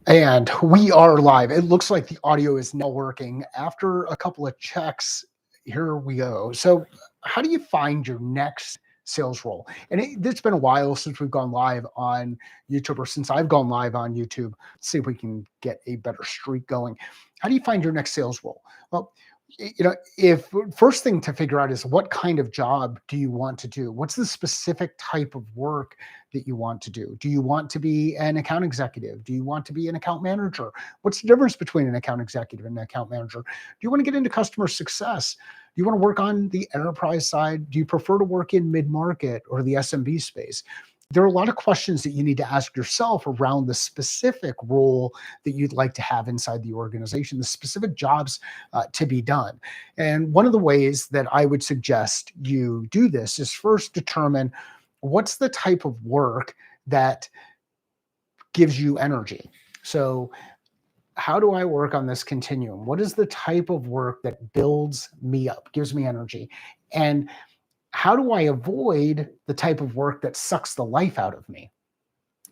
And we are live. It looks like the audio is now working. After a couple of checks, here we go. So, how do you find your next sales role? And it's been a while since we've gone live on YouTube, or since I've gone live on YouTube. Let's see if we can get a better streak going. How do you find your next sales role? Well, if first thing to figure out is what kind of job do you want to do? What's the specific type of work that you want to do? Do you want to be an account executive? Do you want to be an account manager? What's the difference between an account executive and an account manager? Do you want to get into customer success? Do you want to work on the enterprise side? Do you prefer to work in mid-market or the SMB space? There are a lot of questions that you need to ask yourself around the specific role that you'd like to have inside the organization, the specific jobs to be done. And one of the ways that I would suggest you do this is first determine what's the type of work that gives you energy. So how do I work on this continuum? What is the type of work that builds me up, gives me energy? And how do I avoid the type of work that sucks the life out of me?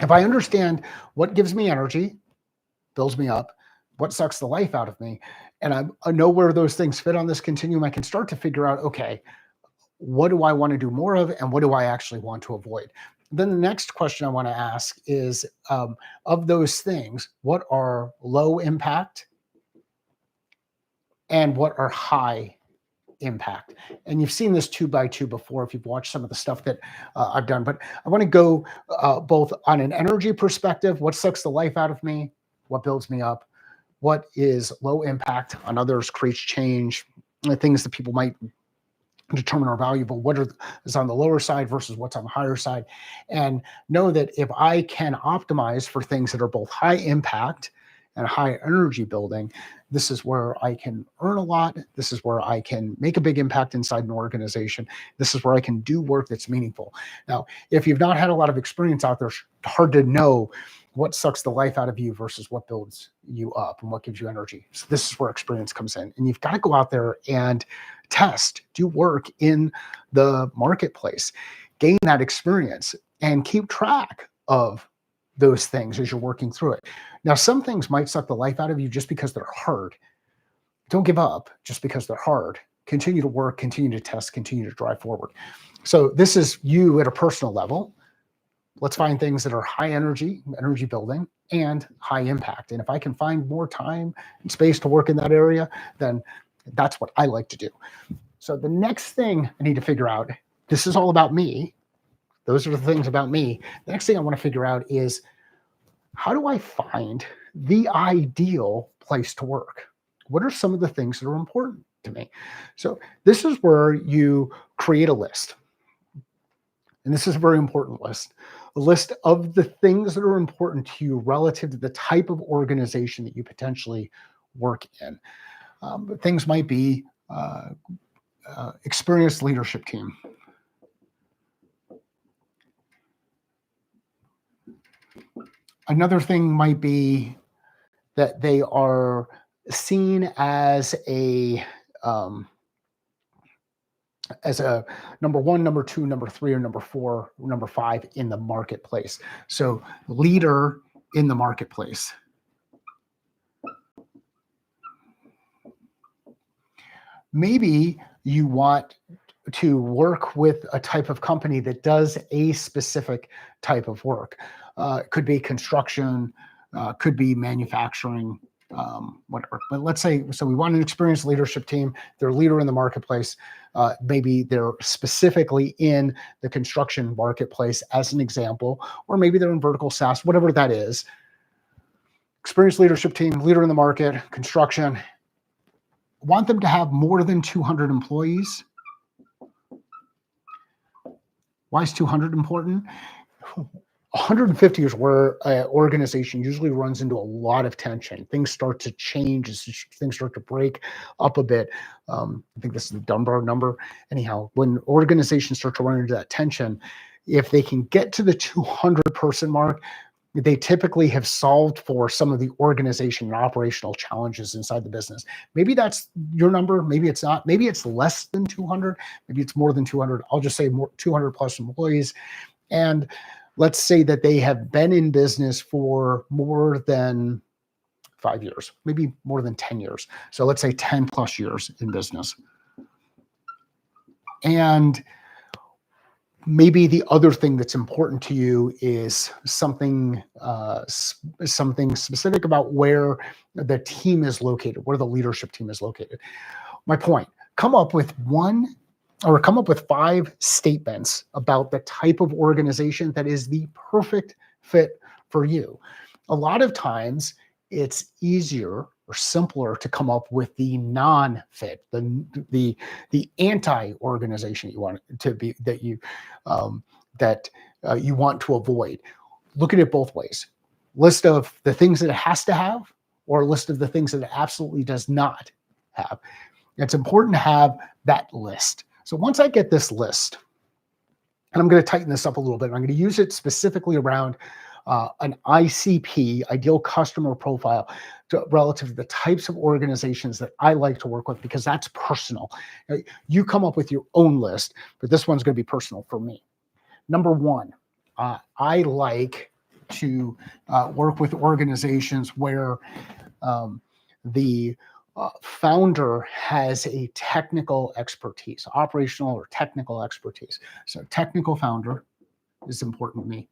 If I understand what gives me energy, builds me up, what sucks the life out of me, and I know where those things fit on this continuum, I can start to figure out, okay, what do I want to do more of, and what do I actually want to avoid? Then the next question I want to ask is, of those things, what are low impact and what are high impact? And you've seen this 2x2 before if you've watched some of the stuff that I've done, but I want to go both on an energy perspective, what sucks the life out of me, what builds me up, what is low impact on others, creates change, the things that people might determine are valuable, is on the lower side versus what's on the higher side. And know that if I can optimize for things that are both high impact and high energy building, this is where I can earn a lot. This is where I can make a big impact inside an organization. This is where I can do work that's meaningful. Now, if you've not had a lot of experience out there, it's hard to know what sucks the life out of you versus what builds you up and what gives you energy. So this is where experience comes in. And you've got to go out there and test, do work in the marketplace, gain that experience, and keep track of those things as you're working through it. Now, some things might suck the life out of you just because they're hard. Don't give up just because they're hard. Continue to work, continue to test, continue to drive forward. So this is you at a personal level. Let's find things that are high energy building, and high impact. And if I can find more time and space to work in that area, then that's what I like to do. So the next thing I need to figure out, this is all about me. Those are the things about me. The next thing I want to figure out is, how do I find the ideal place to work? What are some of the things that are important to me? So this is where you create a list. And this is a very important list. A list of the things that are important to you relative to the type of organization that you potentially work in. Things might be experienced leadership team. Another thing might be that they are seen as a number one, number two, number three, or number four, number five in the marketplace. So leader in the marketplace. Maybe you want to work with a type of company that does a specific type of work. It could be construction, could be manufacturing, whatever. But let's say, so we want an experienced leadership team. They're a leader in the marketplace. Maybe they're specifically in the construction marketplace as an example, or maybe they're in vertical SaaS, whatever that is. Experienced leadership team, leader in the market, construction. Want them to have more than 200 employees. Why is 200 important? 150 is where an organization usually runs into a lot of tension. Things start to change as things start to break up a bit. I think this is the Dunbar number. Anyhow, when organizations start to run into that tension, if they can get to the 200-person mark, they typically have solved for some of the organization and operational challenges inside the business. Maybe that's your number. Maybe it's not. Maybe it's less than 200. Maybe it's more than 200. I'll just say more 200 plus employees. And let's say that they have been in business for more than 5 years, maybe more than 10 years. So let's say 10 plus years in business. And maybe the other thing that's important to you is something specific about where the team is located, where the leadership team is located. My point, come up with 5 statements about the type of organization that is the perfect fit for you. A lot of times it's easier or simpler to come up with the non-fit, the anti-organization you want to be, that you want to avoid. Look at it both ways. List of the things that it has to have, or a list of the things that it absolutely does not have. It's important to have that list. So once I get this list, and I'm going to tighten this up a little bit, I'm going to use it specifically around an ICP, ideal customer profile, relative to the types of organizations that I like to work with, because that's personal. You come up with your own list, but this one's going to be personal for me. Number one, I like to work with organizations where the founder has a technical expertise, operational or technical expertise. So technical founder is important to me.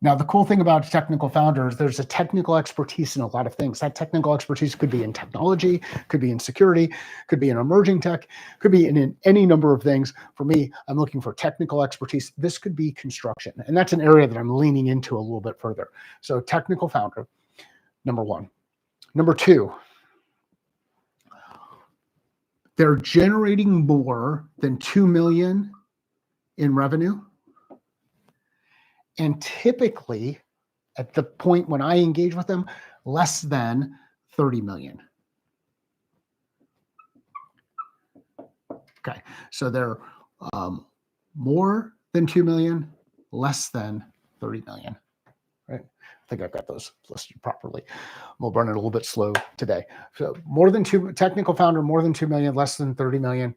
Now, the cool thing about technical founders, there's a technical expertise in a lot of things. That technical expertise could be in technology, could be in security, could be in emerging tech, could be in any number of things. For me, I'm looking for technical expertise. This could be construction, and that's an area that I'm leaning into a little bit further. So technical founder, number one. Number two, they're generating more than 2 million in revenue. And typically, at the point when I engage with them, less than 30 million. Okay, so they're more than 2 million, less than 30 million, right? I think I've got those listed properly. We'll run it a little bit slow today. So more than 2, technical founder, more than 2 million, less than 30 million.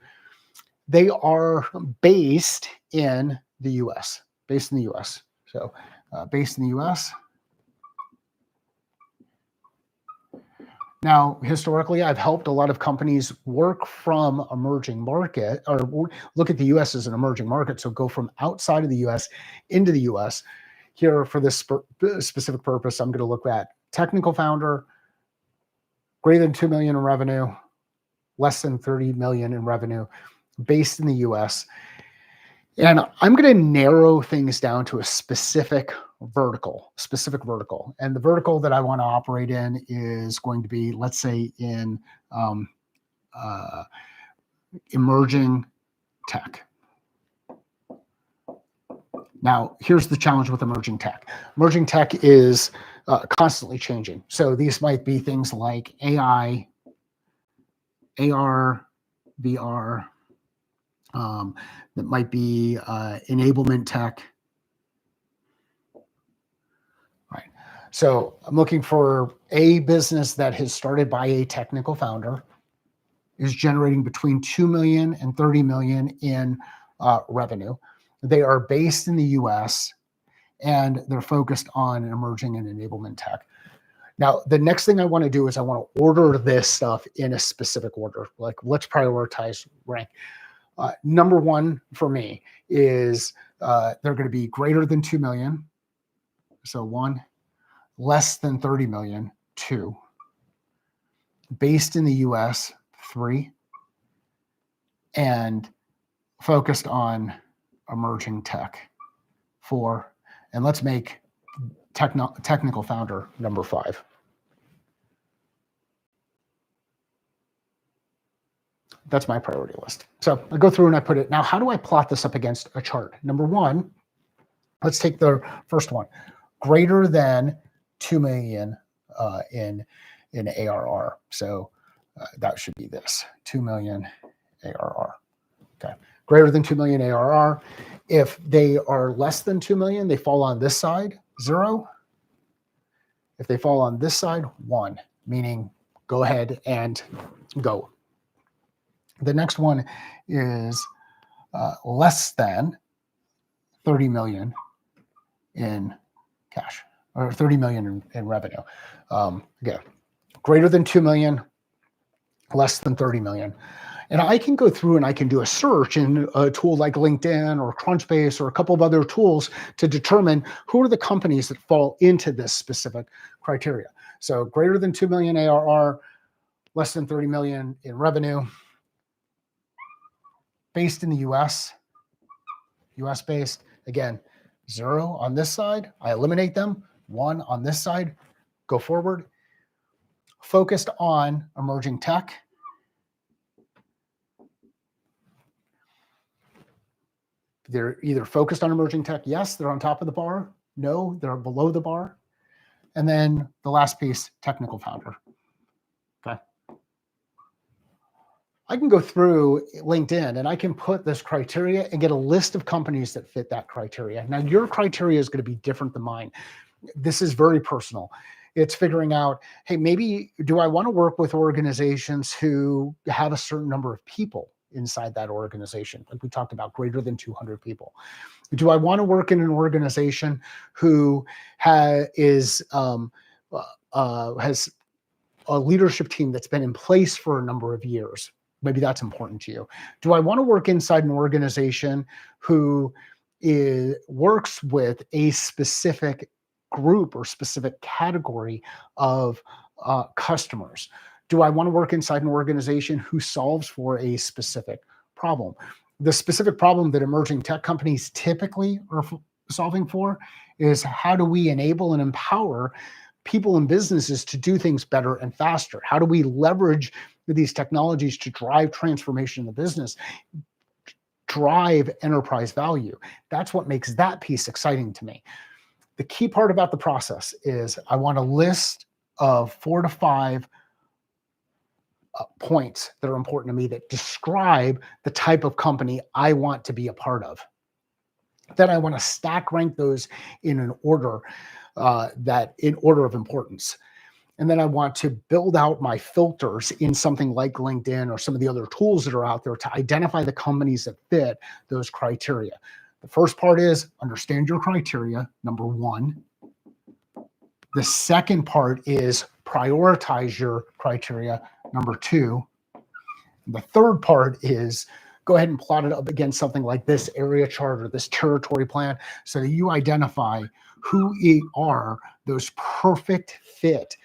They are based in the US, So based in the US. Now, historically, I've helped a lot of companies work from emerging market, or look at the US as an emerging market. So go from outside of the US into the US. Here, for this specific purpose, I'm going to look at technical founder, greater than 2 million in revenue, less than 30 million in revenue, based in the US. And I'm going to narrow things down to a specific vertical. And the vertical that I want to operate in is going to be, let's say, in emerging tech. Now, here's the challenge with emerging tech. Emerging tech is constantly changing. So these might be things like AI, AR, VR, that might be enablement tech. Right. So I'm looking for a business that has started by a technical founder, is generating between 2 million and 30 million in revenue. They are based in the US, and they're focused on emerging and enablement tech. Now, the next thing I want to do is I want to order this stuff in a specific order. Like, let's prioritize rank. Number one for me is they're going to be greater than 2 million. So 1, less than 30 million, 2, based in the US, 3, and focused on emerging tech, 4, and let's make technical founder number 5. That's my priority list. So I go through and I put it. Now, how do I plot this up against a chart? Number one, let's take the first one, greater than 2 million in ARR. So that should be this, 2 million ARR. Okay, greater than 2 million ARR. If they are less than 2 million, they fall on this side, 0. If they fall on this side, 1, meaning go ahead and go. The next one is less than 30 million in cash, or 30 million in revenue. Again, greater than 2 million, less than 30 million. And I can go through and I can do a search in a tool like LinkedIn or Crunchbase or a couple of other tools to determine who are the companies that fall into this specific criteria. So greater than 2 million ARR, less than 30 million in revenue, based in the US based. Again, 0 on this side, I eliminate them. 1 on this side, go forward. Focused on emerging tech. They're either focused on emerging tech. Yes, they're on top of the bar. No, they're below the bar. And then the last piece, technical founder. Okay. I can go through LinkedIn and I can put this criteria and get a list of companies that fit that criteria. Now, your criteria is going to be different than mine. This is very personal. It's figuring out, hey, maybe do I want to work with organizations who have a certain number of people inside that organization? Like we talked about, greater than 200 people. Do I want to work in an organization who has a leadership team that's been in place for a number of years? Maybe that's important to you. Do I want to work inside an organization who works with a specific group or specific category of customers? Do I want to work inside an organization who solves for a specific problem? The specific problem that emerging tech companies typically are solving for is, how do we enable and empower people and businesses to do things better and faster? How do we leverage these technologies to drive transformation in the business, drive enterprise value? That's what makes that piece exciting to me. The key part about the process is I want a list of 4 to 5 points that are important to me that describe the type of company I want to be a part of. Then I want to stack rank those in an order, in order of importance. And then I want to build out my filters in something like LinkedIn or some of the other tools that are out there to identify the companies that fit those criteria. The first part is understand your criteria, number 1. The second part is prioritize your criteria, number 2. The third part is go ahead and plot it up against something like this area chart or this territory plan so that you identify who are those perfect fit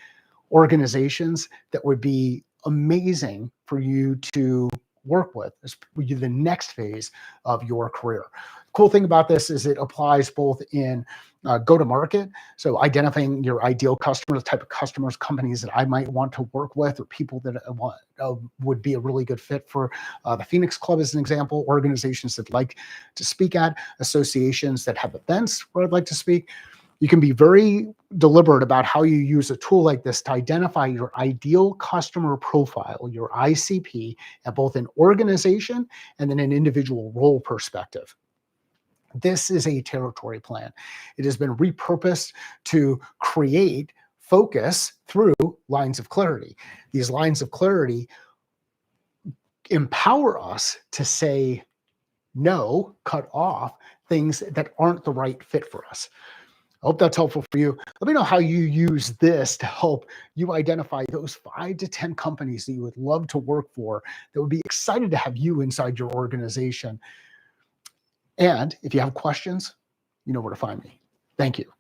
organizations that would be amazing for you to work with as the next phase of your career. Cool thing about this is it applies both in go-to-market, so identifying your ideal customer, the type of customers, companies that I might want to work with, or people that would be a really good fit for the Phoenix Club as an example, organizations that like to speak at, associations that have events where I'd like to speak. You can be very deliberate about how you use a tool like this to identify your ideal customer profile, your ICP, at both an organization and then an individual role perspective. This is a territory plan. It has been repurposed to create focus through lines of clarity. These lines of clarity empower us to say no, cut off things that aren't the right fit for us. I hope that's helpful for you. Let me know how you use this to help you identify those 5 to 10 companies that you would love to work for, that would be excited to have you inside your organization. And if you have questions, you know where to find me. Thank you.